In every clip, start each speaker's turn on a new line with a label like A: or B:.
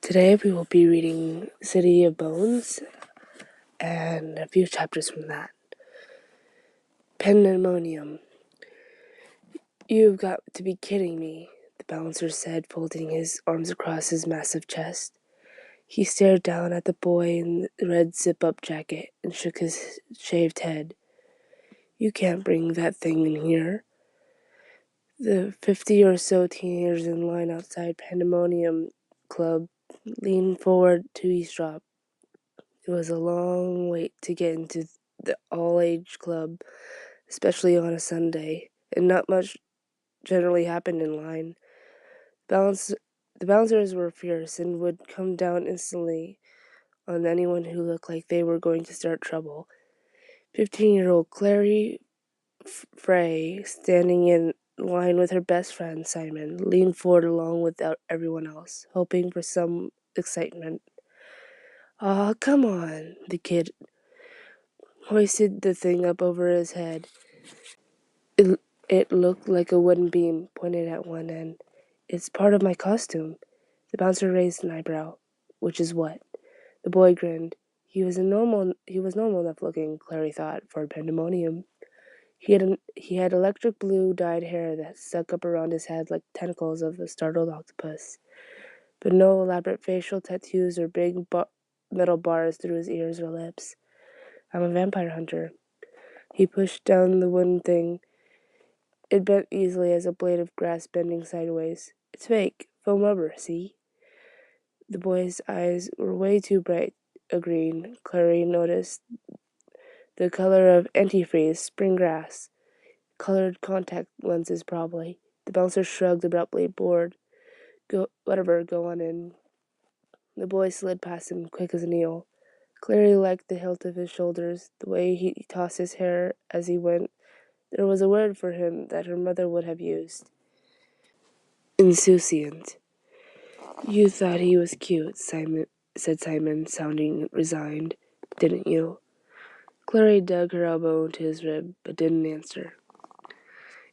A: Today we will be reading City of Bones and a few chapters from that. Pandemonium. You've got to be kidding me, the bouncer said, folding his arms across his massive chest. He stared down at the boy in the red zip-up jacket and shook his shaved head. You can't bring that thing in here. The 50 or so teenagers in line outside Pandemonium Club leaned forward to eavesdrop. It was a long wait to get into the all-age club, especially on a Sunday, and not much generally happened in line. The bouncers were fierce and would come down instantly on anyone who looked like they were going to start trouble. 15-year-old Clary Frey, standing in line with her best friend Simon, leaned forward along with everyone else, hoping for some excitement. "Aw, come on," the kid hoisted the thing up over his head. It looked like a wooden beam pointed at one end. "It's part of my costume." The bouncer raised an eyebrow. "Which is what?" The boy grinned. He was normal enough looking, Clary thought, for Pandemonium. He had electric blue dyed hair that stuck up around his head like tentacles of a startled octopus, but no elaborate facial tattoos or big metal bars through his ears or lips. "I'm a vampire hunter." He pushed down the wooden thing. It bent easily as a blade of grass bending sideways. "It's fake. Foam rubber, see?" The boy's eyes were way too bright a green, Clary noticed. The color of antifreeze, spring grass. Colored contact lenses, probably. The bouncer shrugged abruptly, bored. Go on in." The boy slid past him, quick as an eel. Clary liked the hilt of his shoulders, the way he tossed his hair as he went. There was a word for him that her mother would have used. Insouciant. "You thought he was cute," said Simon, sounding resigned. "Didn't you?" Clary dug her elbow into his rib, but didn't answer.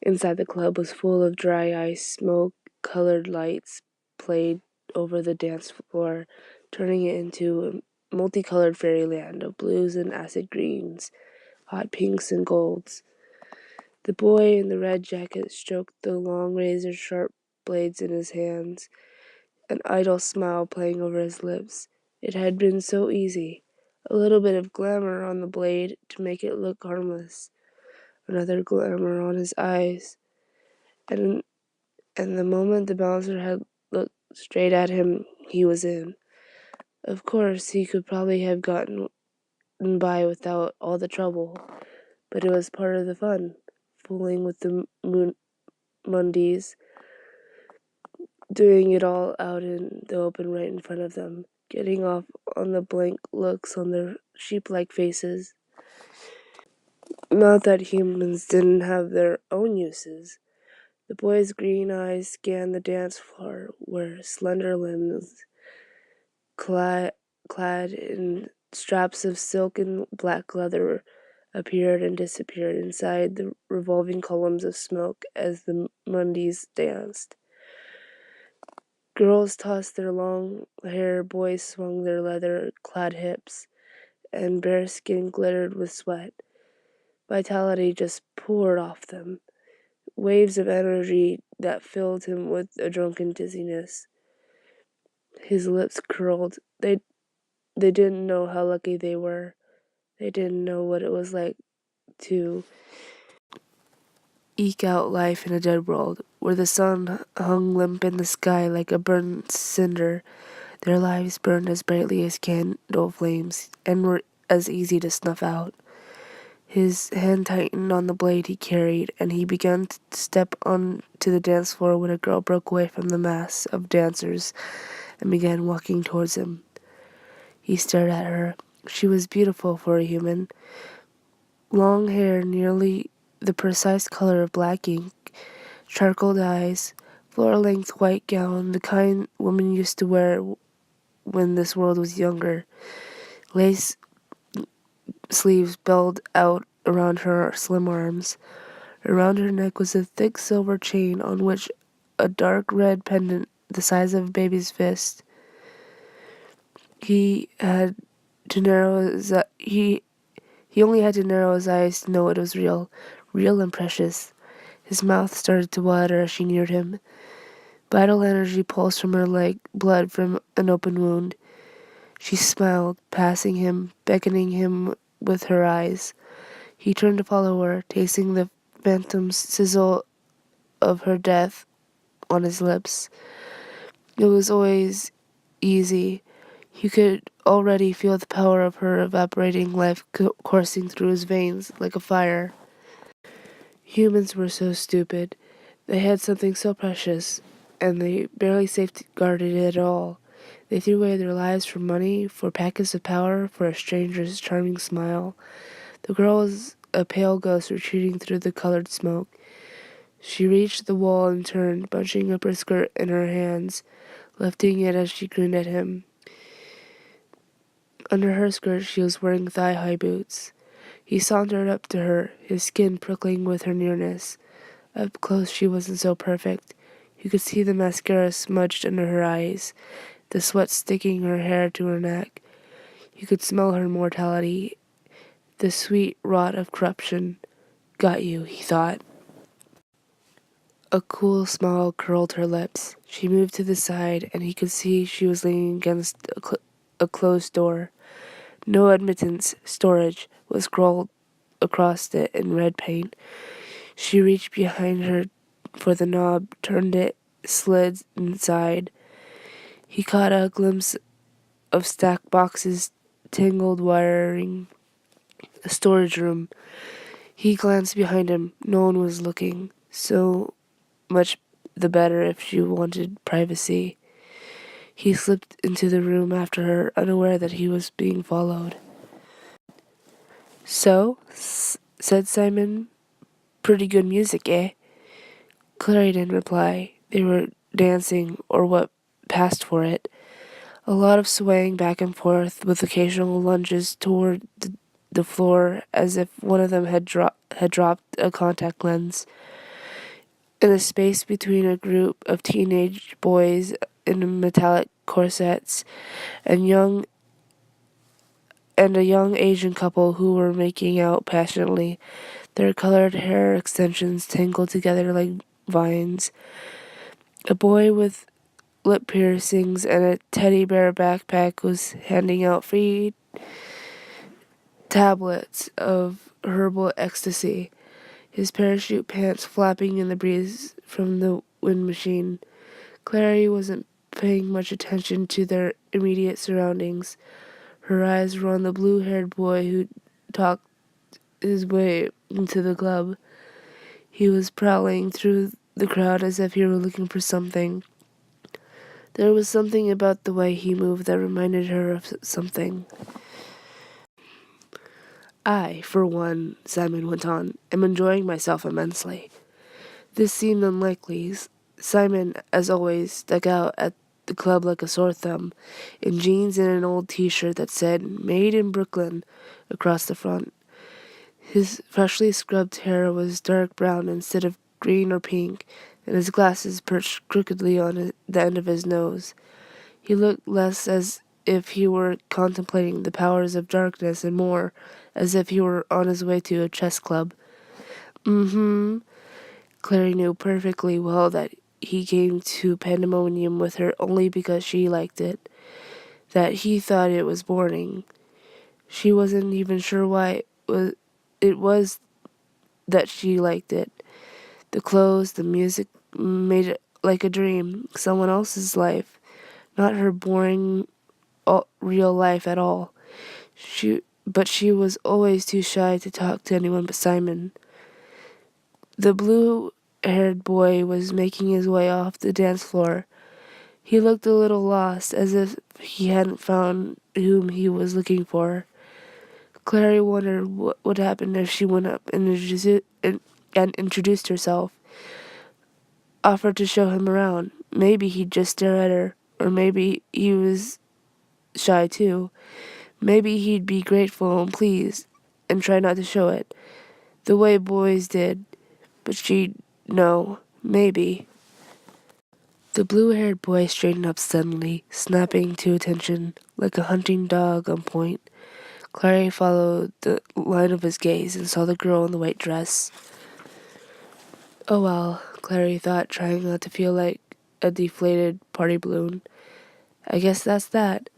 A: Inside the club was full of dry ice. Smoke-colored lights played over the dance floor, turning it into a multicolored fairyland of blues and acid greens, hot pinks and golds. The boy in the red jacket stroked the long razor-sharp blades in his hands, an idle smile playing over his lips. It had been so easy. A little bit of glamour on the blade to make it look harmless. Another glamour on his eyes. And the moment the bouncer had looked straight at him, he was in. Of course, he could probably have gotten by without all the trouble, but it was part of the fun, fooling with the Mundies, doing it all out in the open right in front of them, getting off on the blank looks on their sheep-like faces. Not that humans didn't have their own uses. The boy's green eyes scanned the dance floor, where slender limbs, clad in straps of silk and black leather, appeared and disappeared inside the revolving columns of smoke as the Mundies danced. Girls tossed their long hair, boys swung their leather-clad hips, and bare skin glittered with sweat. Vitality just poured off them, waves of energy that filled him with a drunken dizziness. His lips curled. They didn't know how lucky they were. They didn't know what it was like to eke out life in a dead world, where the sun hung limp in the sky like a burned cinder. Their lives burned as brightly as candle flames, and were as easy to snuff out. His hand tightened on the blade he carried, and he began to step onto the dance floor when a girl broke away from the mass of dancers and began walking towards him. He stared at her. She was beautiful for a human. Long hair, nearly the precise color of black ink, charcoal eyes, floor-length white gown, the kind women used to wear when this world was younger. Lace sleeves belled out around her slim arms. Around her neck was a thick silver chain on which a dark red pendant the size of a baby's fist. He had to narrow his he only had to narrow his eyes to know it was real, real and precious. His mouth started to water as she neared him. Vital energy pulsed from her like blood from an open wound. She smiled, passing him, beckoning him with her eyes. He turned to follow her, tasting the phantom sizzle of her death on his lips. It was always easy. He could already feel the power of her evaporating life coursing through his veins like a fire. Humans were so stupid. They had something so precious, and they barely safeguarded it at all. They threw away their lives for money, for packets of power, for a stranger's charming smile. The girl was a pale ghost retreating through the colored smoke. She reached the wall and turned, bunching up her skirt in her hands, lifting it as she grinned at him. Under her skirt she was wearing thigh-high boots. He sauntered up to her, his skin prickling with her nearness. Up close she wasn't so perfect. You could see the mascara smudged under her eyes, the sweat sticking her hair to her neck. You could smell her mortality, the sweet rot of corruption. Got you, he thought. A cool smile curled her lips. She moved to the side, and he could see she was leaning against a closed door. No admittance, storage, was scrawled across it in red paint. She reached behind her for the knob, turned it, slid inside. He caught a glimpse of stacked boxes, tangled wiring, a storage room. He glanced behind him. No one was looking. So much the better if she wanted privacy. He slipped into the room after her, unaware that he was being followed. So, said Simon, pretty good music, eh? Clary didn't reply. They were dancing, or what passed for it. A lot of swaying back and forth, with occasional lunges toward the floor, as if one of them had dropped a contact lens. In the space between a group of teenage boys in metallic corsets and a young Asian couple who were making out passionately, their colored hair extensions tangled together like vines. A boy with lip piercings and a teddy bear backpack was handing out free tablets of herbal ecstasy, his parachute pants flapping in the breeze from the wind machine. Clary wasn't paying much attention to their immediate surroundings. Her eyes were on the blue-haired boy who talked his way into the club. He was prowling through the crowd as if he were looking for something. There was something about the way he moved that reminded her of something. I, for one, Simon went on, am enjoying myself immensely. This seemed unlikely. Simon, as always, stuck out at the club like a sore thumb, in jeans and an old t-shirt that said, Made in Brooklyn, across the front. His freshly scrubbed hair was dark brown instead of green or pink, and his glasses perched crookedly on the end of his nose. He looked less as if he were contemplating the powers of darkness and more as if he were on his way to a chess club. Clary knew perfectly well that he came to pandemonium with her only because she liked it, that he thought it was boring. She wasn't even sure why it was that she liked it. The clothes, the music made it like a dream, someone else's life, not her boring real life at all. But she was always too shy to talk to anyone but Simon. The blue-haired boy was making his way off the dance floor. He looked a little lost, as if he hadn't found whom he was looking for. Clary wondered what would happen if she went up and introduced herself, offered to show him around. Maybe he'd just stare at her, or maybe he was shy too. Maybe he'd be grateful and pleased, and try not to show it, the way boys did. But she'd know, maybe. The blue-haired boy straightened up suddenly, snapping to attention like a hunting dog on point. Clary followed the line of his gaze and saw the girl in the white dress. Oh well, Clary thought, trying not to feel like a deflated party balloon. I guess that's that.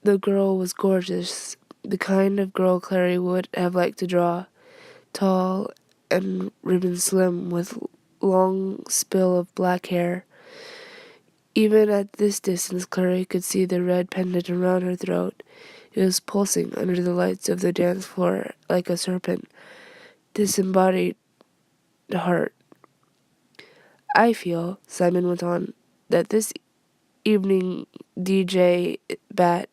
A: The girl was gorgeous, the kind of girl Clary would have liked to draw. Tall and ribbon slim with long spill of black hair. Even at this distance, Clary could see the red pendant around her throat. It was pulsing under the lights of the dance floor like a serpent, disembodied heart. I feel, Simon went on, that this evening DJ Bat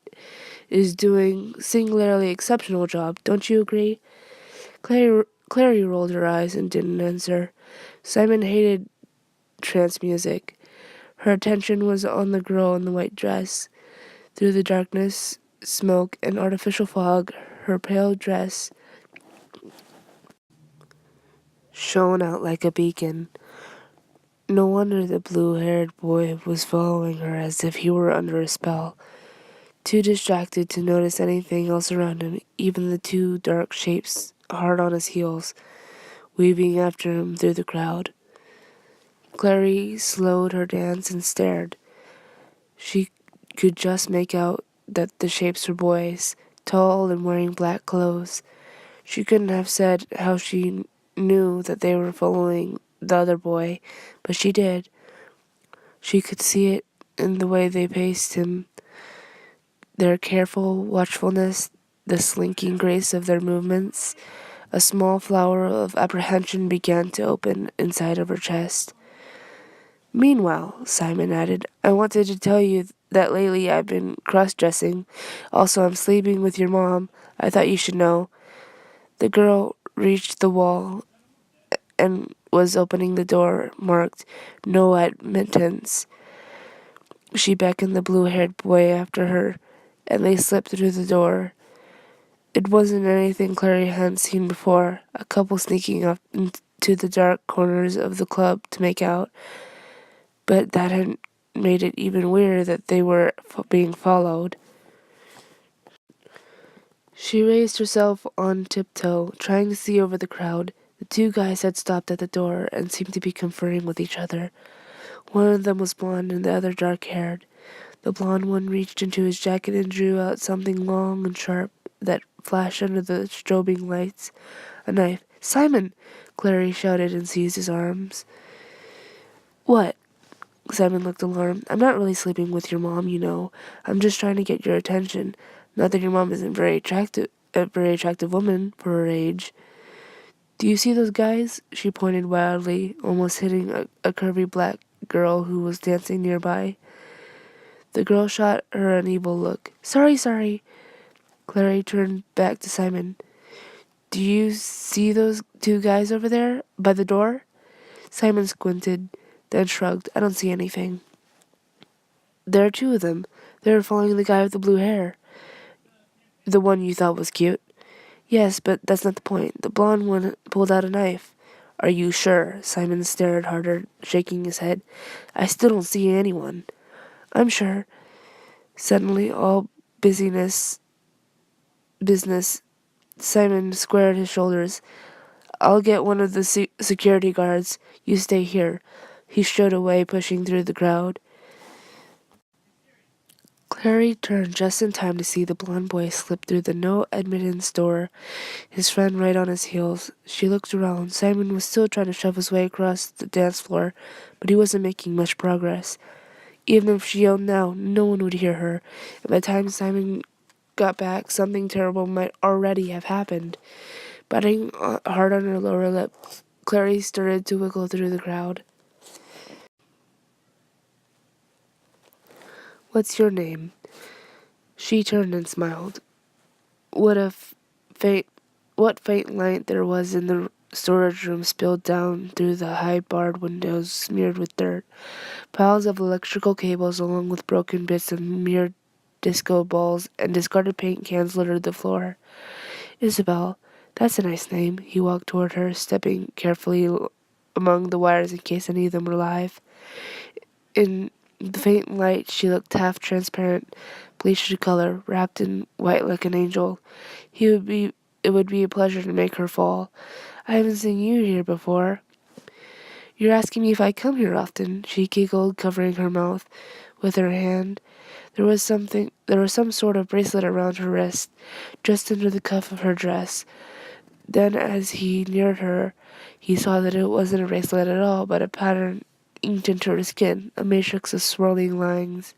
A: is doing singularly exceptional job. Don't you agree? Clary rolled her eyes and didn't answer. Simon hated trance music. Her attention was on the girl in the white dress. Through the darkness, smoke, and artificial fog, her pale dress shone out like a beacon. No wonder the blue-haired boy was following her as if he were under a spell. Too distracted to notice anything else around him, even the two dark shapes hard on his heels, weaving after him through the crowd. Clary slowed her dance and stared. She could just make out that the shapes were boys, tall and wearing black clothes. She couldn't have said how she knew that they were following the other boy, but she did. She could see it in the way they paced him, their careful watchfulness, the slinking grace of their movements. A small flower of apprehension began to open inside of her chest. Meanwhile, Simon added, I wanted to tell you that lately I've been cross-dressing. Also, I'm sleeping with your mom. I thought you should know. The girl reached the wall and was opening the door marked No Admittance. She beckoned the blue-haired boy after her, and they slipped through the door. It wasn't anything Clary hadn't seen before, a couple sneaking up into the dark corners of the club to make out, but that had made it even weirder that they were being followed. She raised herself on tiptoe, trying to see over the crowd. The two guys had stopped at the door and seemed to be conferring with each other. One of them was blonde and the other dark-haired. The blonde one reached into his jacket and drew out something long and sharp that flashed under the strobing lights. A knife. Simon! Clary shouted and seized his arms. What? Simon looked alarmed. I'm not really sleeping with your mom, you know. I'm just trying to get your attention. Not that your mom isn't a very attractive woman for her age. Do you see those guys? She pointed wildly, almost hitting a curvy black girl who was dancing nearby. The girl shot her an evil look. Sorry. Clary turned back to Simon. Do you see those two guys over there, by the door? Simon squinted, then shrugged. I don't see anything. There are two of them. They were following the guy with the blue hair. The one you thought was cute. Yes, but that's not the point. The blonde one pulled out a knife. Are you sure? Simon stared harder, shaking his head. I still don't see anyone. I'm sure. Suddenly, all business, Simon squared his shoulders. I'll get one of the security guards. You stay here. He strode away, pushing through the crowd. Clary turned just in time to see the blond boy slip through the no admittance door, his friend right on his heels. She looked around. Simon was still trying to shove his way across the dance floor, but he wasn't making much progress. Even if she yelled now, no one would hear her, and by the time Simon got back, something terrible might already have happened. Biting hard on her lower lip, Clary started to wiggle through the crowd. What's your name? She turned and smiled. What a faint light there was in the storage room spilled down through the high barred windows smeared with dirt. Piles of electrical cables along with broken bits of mirrored disco balls and discarded paint cans littered the floor. Isabel, that's a nice name. He walked toward her, stepping carefully among the wires in case any of them were live. In the faint light, she looked half transparent, bleached to color, wrapped in white like an angel. It would be a pleasure to make her fall. I haven't seen you here before. You're asking me if I come here often, she giggled, covering her mouth with her hand. There was some sort of bracelet around her wrist, just under the cuff of her dress. Then, as he neared her, he saw that it wasn't a bracelet at all, but a pattern inked into her skin, a matrix of swirling lines.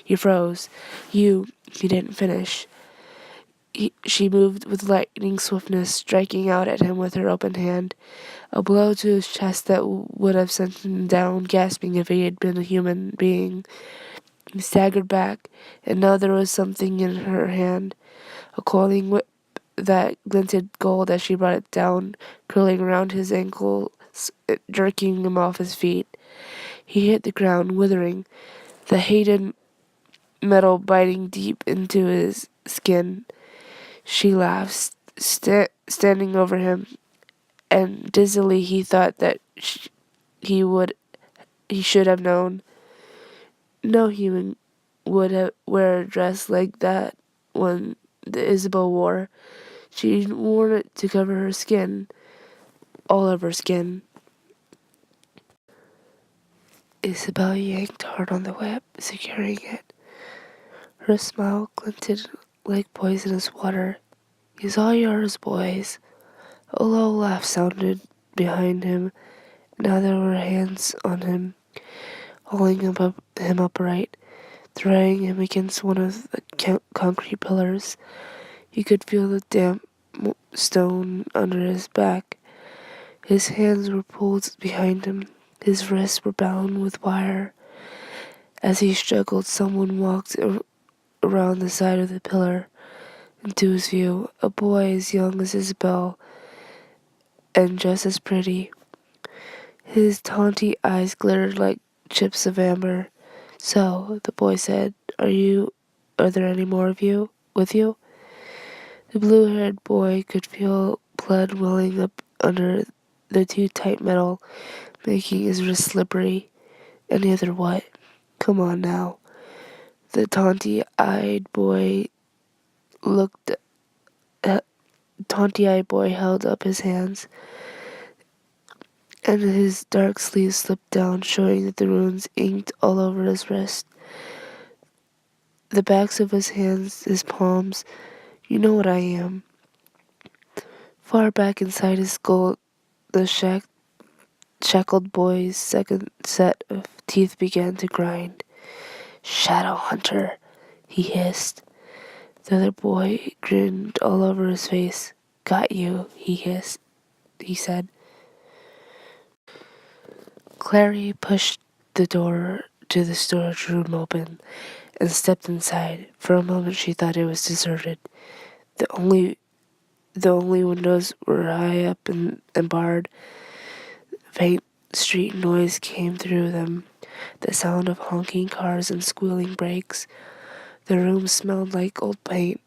A: He froze. He didn't finish. She moved with lightning swiftness, striking out at him with her open hand. A blow to his chest that would have sent him down, gasping if he had been a human being. He staggered back, and now there was something in her hand, a coiling whip that glinted gold as she brought it down, curling around his ankles, jerking him off his feet. He hit the ground, withering, the hated metal biting deep into his skin. She laughed, standing over him, and dizzily he thought that he would he should have known. No human would wear a dress like that one that Isabel wore. She'd worn it to cover her skin, all of her skin. Isabel yanked hard on the whip, securing it. Her smile glinted like poisonous water. "He's all yours, boys." A low laugh sounded behind him. Now there were hands on him, hauling him upright, throwing him against one of the concrete pillars. He could feel the damp stone under his back. His hands were pulled behind him. His wrists were bound with wire. As he struggled, someone walked around the side of the pillar into his view, a boy as young as Isabel and just as pretty. His tawny eyes glittered like chips of amber. "So," the boy said, are there any more of you with you?" The blue-haired boy could feel blood welling up under the too tight metal, making his wrist slippery. "Any other what?" "Come on now." The tawny-eyed boy looked tawny-eyed boy held up his hands, and his dark sleeve slipped down, showing the runes inked all over his wrist. The backs of his hands, his palms. "You know what I am." Far back inside his skull, the shackled boy's second set of teeth began to grind. "Shadow Hunter," he hissed. The other boy grinned all over his face. "Got you," he said. Clary pushed the door to the storage room open and stepped inside. For a moment she thought it was deserted. The only windows were high up and barred. Faint street noise came through them, the sound of honking cars and squealing brakes. The room smelled like old paint,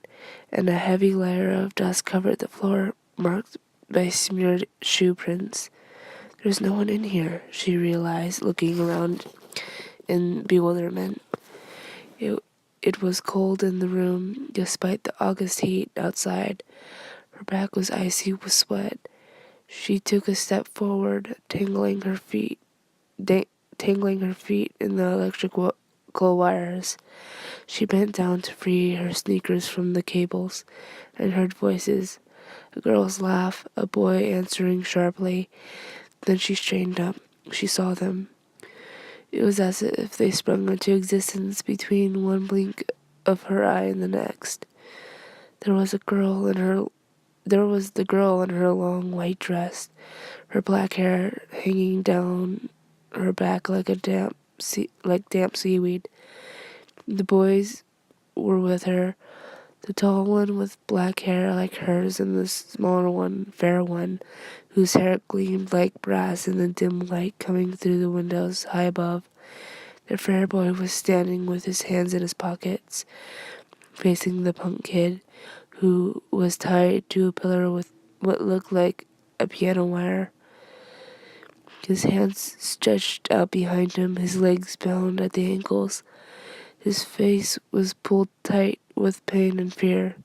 A: and a heavy layer of dust covered the floor, marked by smeared shoe prints. "There's no one in here," she realized, looking around in bewilderment. It was cold in the room, despite the August heat outside. Her back was icy with sweat. She took a step forward, tangling her feet in the electrical wires. She bent down to free her sneakers from the cables, and heard voices. A girl's laugh, a boy answering sharply. Then she straightened up. She saw them. It was as if they sprung into existence between one blink of her eye and the next. There was the girl in her long white dress, her black hair hanging down her back like damp seaweed. The boys were with her, the tall one with black hair like hers, and the smaller one, fair one, whose hair gleamed like brass in the dim light coming through the windows high above. The fair boy was standing with his hands in his pockets, facing the punk kid, who was tied to a pillar with what looked like a piano wire. his hands stretched out behind him, his legs bound at the ankles. His face was pulled tight with pain and fear.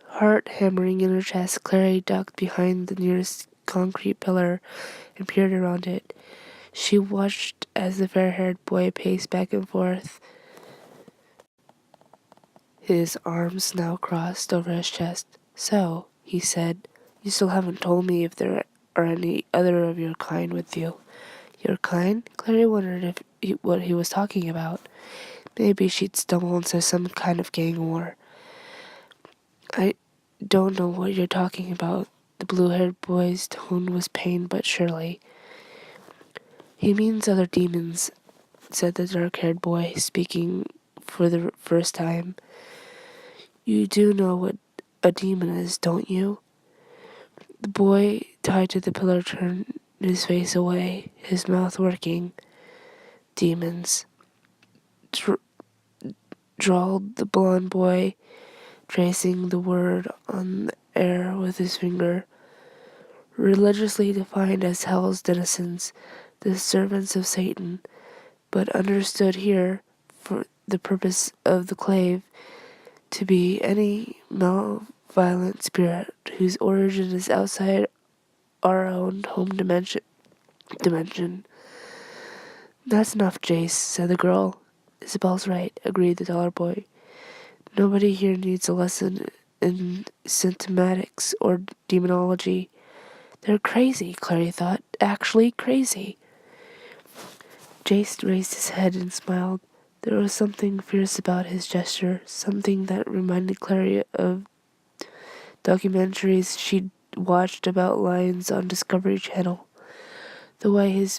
A: Heart hammering in her chest, Clary ducked behind the nearest concrete pillar and peered around it. She watched as the fair-haired boy paced back and forth, his arms now crossed over his chest. "So," he said, "you still haven't told me if there are any other of your kind with you." Your kind? Clary wondered what he was talking about. Maybe she'd stumble into some kind of gang war. "I don't know what you're talking about." The blue-haired boy's tone was pained but surely. "He means other demons," said the dark-haired boy, speaking for the first time. "You do know what a demon is, don't you?" The boy tied to the pillar turned his face away, his mouth working. "Demons," drawled the blond boy, tracing the word on the air with his finger. "Religiously defined as hell's denizens, the servants of Satan, but understood here, for the purpose of the clave, to be any malevolent spirit whose origin is outside our own home dimension. "That's enough, Jace," said the girl. "Isabel's right," agreed the dollar boy. "Nobody here needs a lesson in symptomatics or demonology." They're crazy, Clary thought. Actually crazy. Jace raised his head and smiled. There was something fierce about his gesture, something that reminded Clary of documentaries she'd watched about lions on Discovery Channel. The way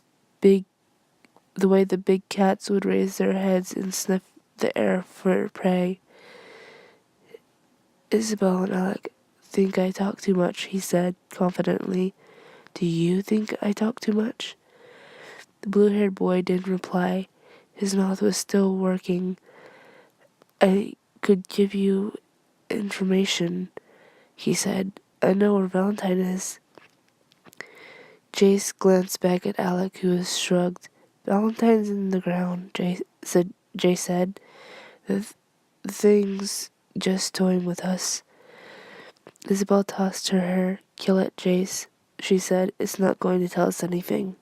A: the big cats would raise their heads and sniff the air for prey. "Isabel and Alec think I talk too much," he said confidently. "Do you think I talk too much?" The blue-haired boy didn't reply. His mouth was still working. "I could give you information," he said. "I know where Valentine is." Jace glanced back at Alec, who shrugged. "Valentine's in the ground," Jay said. The thing's just toying with us." Isabel tossed her hair. "Kill it, Jace," she said. "It's not going to tell us anything."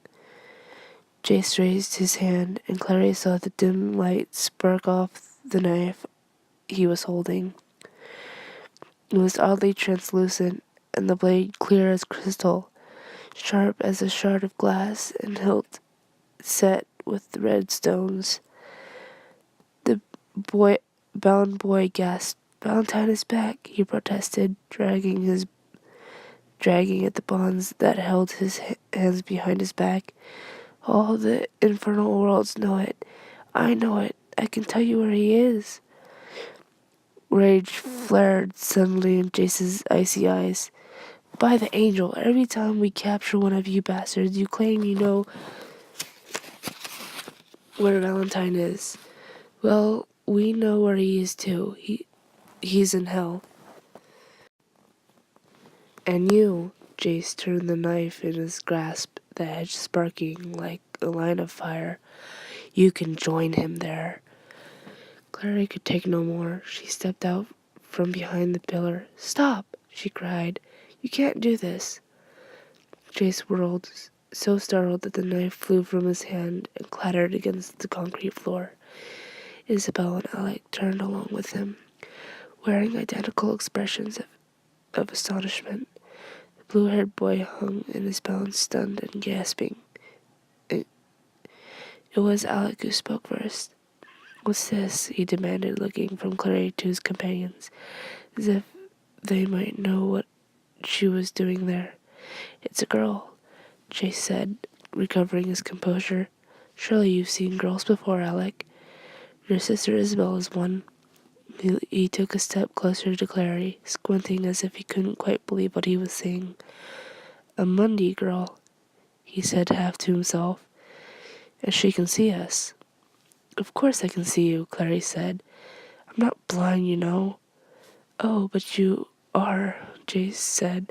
A: Jace raised his hand, and Clary saw the dim light spark off the knife he was holding. It was oddly translucent, and the blade clear as crystal, sharp as a shard of glass, and hilt set with red stones. The bound boy gasped. "Valentine is back," he protested, dragging at the bonds that held his hands behind his back. "All the infernal worlds know it. I know it. I can tell you where he is." Rage flared suddenly in Jace's icy eyes. "By the angel, every time we capture one of you bastards, you claim you know where Valentine is. Well, we know where he is too. He's in hell." "And you," Jace turned the knife in his grasp, the edge sparking like a line of fire. "You can join him there." Clary could take no more. She stepped out from behind the pillar. "Stop!" she cried. "You can't do this." Jace whirled, so startled that the knife flew from his hand and clattered against the concrete floor. Isabel and Alec turned along with him, wearing identical expressions of astonishment. The blue-haired boy hung in his balance, stunned and gasping. It was Alec who spoke first. "What's this?" he demanded, looking from Clary to his companions, as if they might know what she was doing there. "It's a girl," Chase said, recovering his composure. "Surely you've seen girls before, Alec. Your sister Isabel is one." He took a step closer to Clary, squinting as if he couldn't quite believe what he was seeing. "A Mundy girl," he said half to himself. "And she can see us." "Of course I can see you," Clary said. "I'm not blind, you know." "Oh, but you are," Jace said,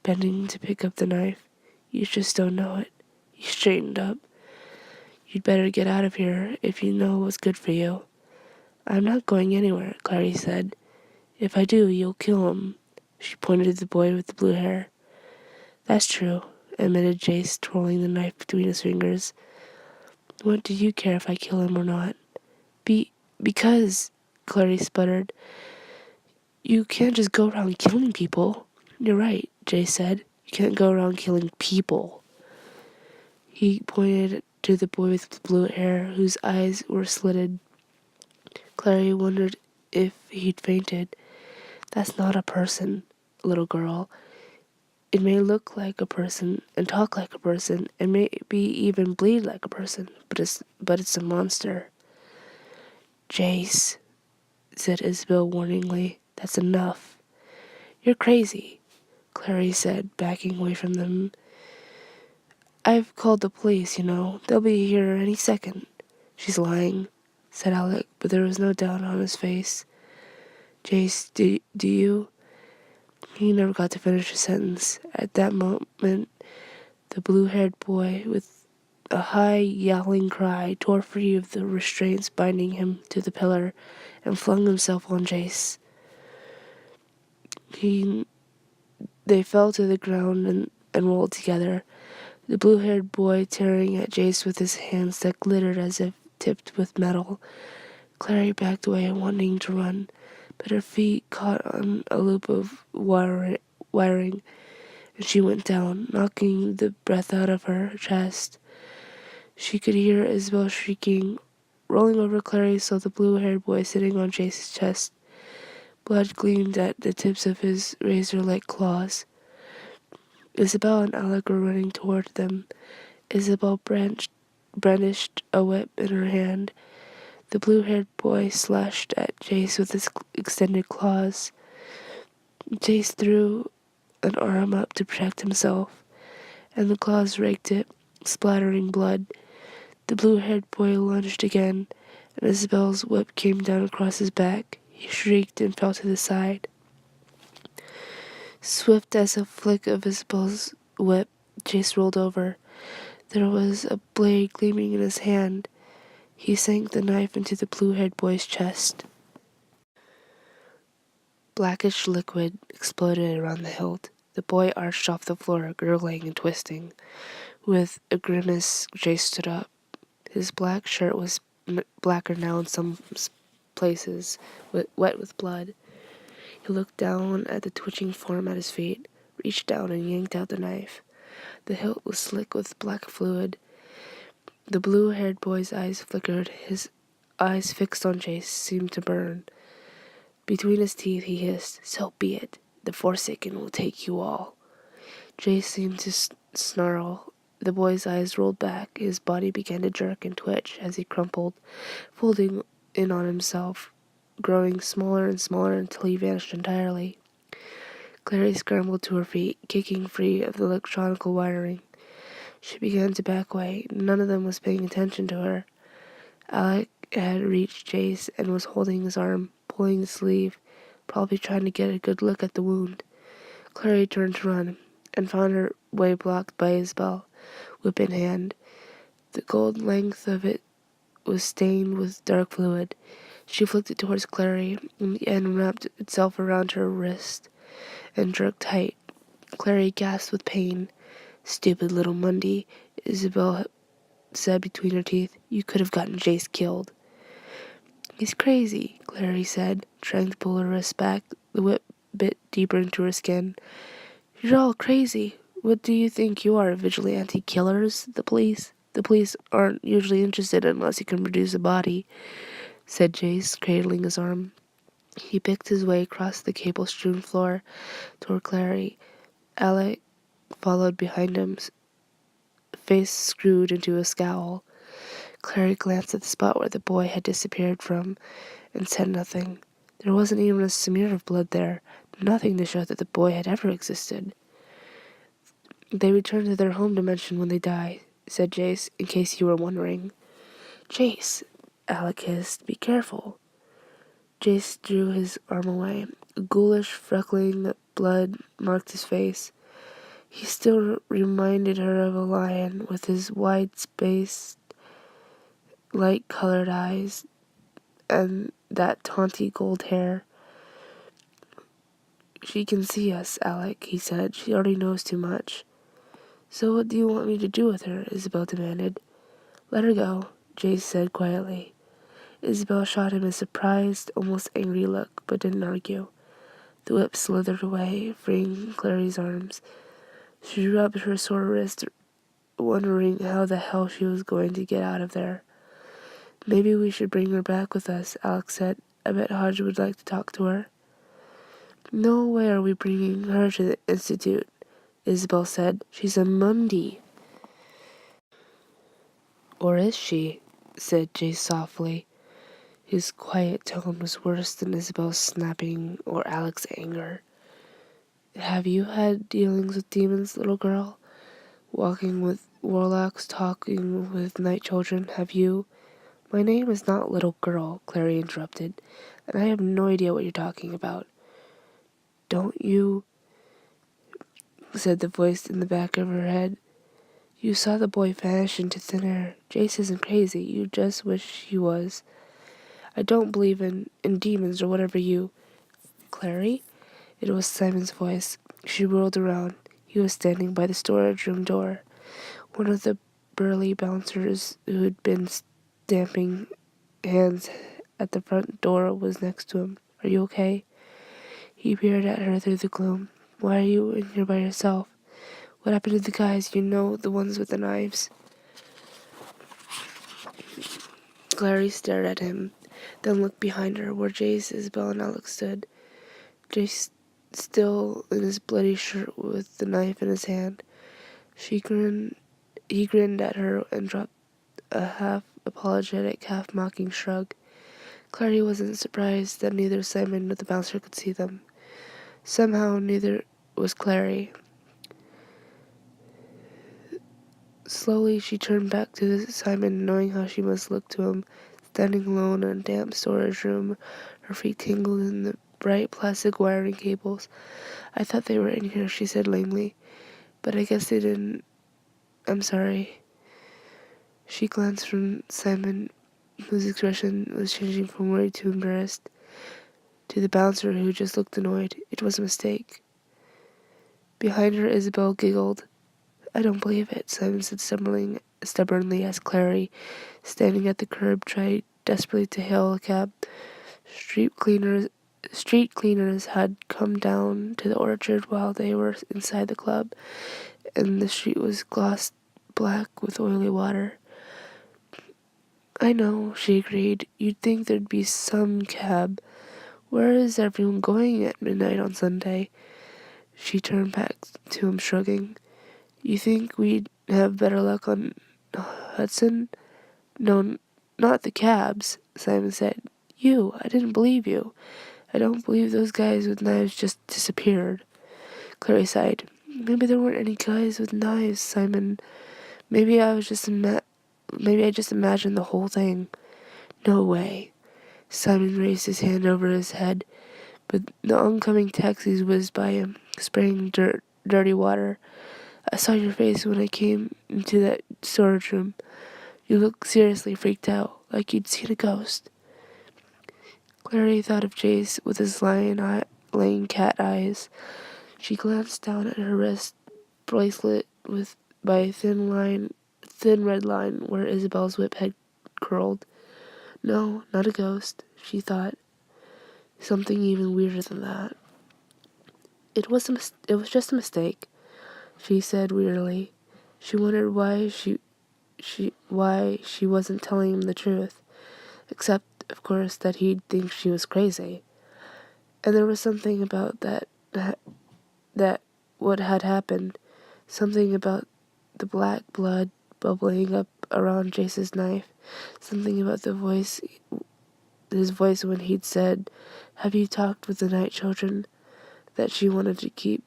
A: bending to pick up the knife. You just don't know it. He straightened up. You'd better get out of here if you know what's good for you. I'm not going anywhere, Clary said. If I do, you'll kill him. She pointed to the boy with the blue hair. That's true, admitted Jace, twirling the knife between his fingers. What do you care if I kill him or not? Because, Clary sputtered, you can't just go around killing people. You're right, Jace said. You can't go around killing people. He pointed to the boy with the blue hair, whose eyes were slitted. Clary wondered if he'd fainted. That's not a person, little girl. It may look like a person and talk like a person and maybe even bleed like a person, but it's a monster. Jace, said Isabel warningly, that's enough. You're crazy, Clary said, backing away from them. I've called the police, you know. They'll be here any second. She's lying, said Alec, but there was no doubt on his face. Jace, do you? He never got to finish his sentence. At that moment, the blue-haired boy, with a high, yowling cry, tore free of the restraints binding him to the pillar and flung himself on Jace. They fell to the ground and rolled together, the blue-haired boy tearing at Jace with his hands that glittered as if tipped with metal. Clary backed away, wanting to run, but her feet caught on a loop of wiring, and she went down, knocking the breath out of her chest. She could hear Isabel shrieking. Rolling over, Clary saw the blue-haired boy sitting on Jace's chest. Blood gleamed at the tips of his razor-like claws. Isabel and Alec were running toward them. Isabel brandished a whip in her hand. The blue-haired boy slashed at Jace with his extended claws. Jace threw an arm up to protect himself, and the claws raked it, splattering blood. The blue-haired boy lunged again, and Isabel's whip came down across his back. He shrieked and fell to the side. Swift as a flick of Isabel's whip, Jace rolled over. There was a blade gleaming in his hand. He sank the knife into the blue-haired boy's chest. Blackish liquid exploded around the hilt. The boy arched off the floor, gurgling and twisting. With a grimace, Jace stood up. His black shirt was blacker now in some places, wet with blood. He looked down at the twitching form at his feet, reached down and yanked out the knife. The hilt was slick with black fluid. The blue-haired boy's eyes flickered. His eyes fixed on Jace seemed to burn. Between his teeth he hissed, "So be it. The Forsaken will take you all." Jace seemed to snarl. The boy's eyes rolled back. His body began to jerk and twitch as he crumpled, folding in on himself, growing smaller and smaller until he vanished entirely. Clary scrambled to her feet, kicking free of the electronical wiring. She began to back away. None of them was paying attention to her. Alec had reached Jace and was holding his arm, pulling the sleeve, probably trying to get a good look at the wound. Clary turned to run, and found her way blocked by Isabel, whip in hand. The gold length of it was stained with dark fluid. She flicked it towards Clary, and the end wrapped itself around her wrist and jerked tight. Clary gasped with pain. "Stupid little Mundy," Isabel said between her teeth. "You could have gotten Jace killed." "He's crazy," Clary said, trying to pull her wrist back. The whip bit deeper into her skin. "You're all crazy. What do you think you are, vigilante killers? The police? The police aren't usually interested unless you can produce a body," said Jace, cradling his arm. He picked his way across the cable-strewn floor toward Clary. Alec followed behind him, face screwed into a scowl. Clary glanced at the spot where the boy had disappeared from and said nothing. There wasn't even a smear of blood there, nothing to show that the boy had ever existed. "They return to their home dimension when they die," said Jace, "in case you were wondering." "Jace," Alec hissed, "be careful." Jace drew his arm away. A ghoulish freckling blood marked his face. He still reminded her of a lion with his wide-spaced, light-colored eyes and that tawny gold hair. "She can see us, Alec," he said. "She already knows too much." "So what do you want me to do with her?" Isabel demanded. "Let her go," Jace said quietly. Isabel shot him a surprised, almost angry look, but didn't argue. The whip slithered away, freeing Clary's arms. She rubbed her sore wrist, wondering how the hell she was going to get out of there. "Maybe we should bring her back with us," Alex said. "I bet Hodge would like to talk to her." "No way are we bringing her to the Institute," Isabel said. "She's a Mundi." "Or is she?" said Jace softly. His quiet tone was worse than Isabel's snapping or Alex's anger. "Have you had dealings with demons, little girl? Walking with warlocks, talking with night children, have you—" "My name is not Little Girl," Clary interrupted, "and I have no idea what you're talking about." "Don't you?" said the voice in the back of her head. "You saw the boy vanish into thin air. Jace isn't crazy. You just wish he was. I don't believe in demons or whatever you—" "Clary?" It was Simon's voice. She whirled around. He was standing by the storage room door. One of the burly bouncers who'd been stamping hands at the front door was next to him. "Are you okay?" He peered at her through the gloom. "Why are you in here by yourself? What happened to the guys, you know, the ones with the knives?" Clary stared at him, then looked behind her, where Jace, Isabel, and Alex stood. Jace still in his bloody shirt with the knife in his hand. He grinned at her and dropped a half-apologetic, half-mocking shrug. Clary wasn't surprised that neither Simon nor the bouncer could see them. Somehow, neither was Clary. Slowly, she turned back to Simon, knowing how she must look to him, standing alone in a damp storage room, her feet tangled in the bright plastic wiring cables. "I thought they were in here," she said lamely, "but I guess they didn't. I'm sorry." She glanced from Simon, whose expression was changing from worried to embarrassed, to the bouncer, who just looked annoyed. It was a mistake. Behind her, Isabel giggled. "I don't believe it," Simon said stubbornly as Clary, standing at the curb, tried desperately to hail a cab. Street cleaners had come down to the orchard while they were inside the club, and the street was glossed black with oily water. "I know," she agreed. "You'd think there'd be some cab. Where is everyone going at midnight on Sunday?" She turned back to him, shrugging. "You think we'd have better luck on Hudson?" "No, not the cabs," Simon said. I didn't believe you. I don't believe those guys with knives just disappeared." Clary sighed. "Maybe there weren't any guys with knives, Simon. Maybe I just imagined the whole thing." "No way." Simon raised his hand over his head, but the oncoming taxis whizzed by him, spraying dirty water. "I saw your face when I came into that storage room. You looked seriously freaked out, like you'd seen a ghost." Clary thought of Jace with his lying cat eyes. She glanced down at her wrist bracelet by a thin red line where Isabel's whip had curled. "No, not a ghost," she thought. "Something even weirder than that." It was just a mistake," she said wearily. She wondered why she wasn't telling him the truth, except, of course, that he'd think she was crazy. And there was something about that what had happened, something about the black blood bubbling up around Jace's knife, something about his voice when he'd said, "Have you talked with the night children?" that she wanted to keep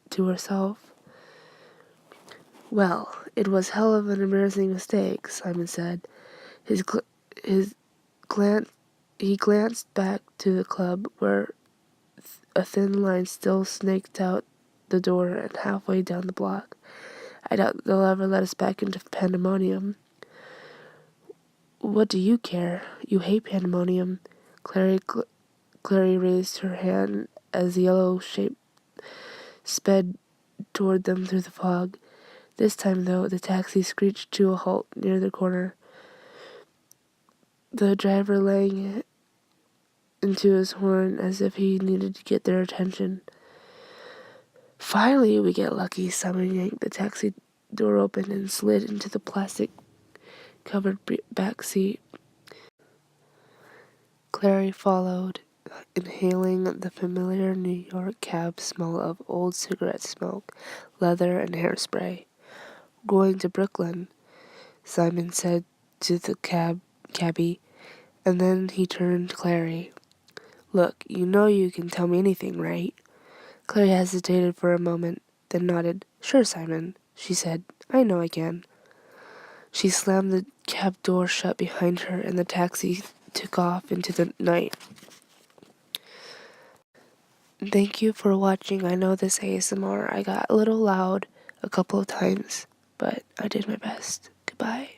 A: to herself. "Well, it was hell of an embarrassing mistake," Simon said. His glance He glanced back to the club, where a thin line still snaked out the door and halfway down the block. I doubt they'll ever let us back into pandemonium. What do you care? You hate pandemonium. Clary raised her hand as the yellow shape sped toward them through the fog. This time, though, the taxi screeched to a halt near the corner. The driver laying into his horn as if he needed to get their attention. Finally, we get lucky. Simon yanked the taxi door open and slid into the plastic-covered back seat. Clary followed, inhaling the familiar New York cab smell of old cigarette smoke, leather, and hairspray. Going to Brooklyn, Simon said to the cabbie, and then he turned to Clary. Look, you know you can tell me anything, right? Clary hesitated for a moment, then nodded. Sure, Simon, she said. I know I can. She slammed the cab door shut behind her, and the taxi took off into the night. Thank you for watching. I know this ASMR, I got a little loud a couple of times, but I did my best. Goodbye.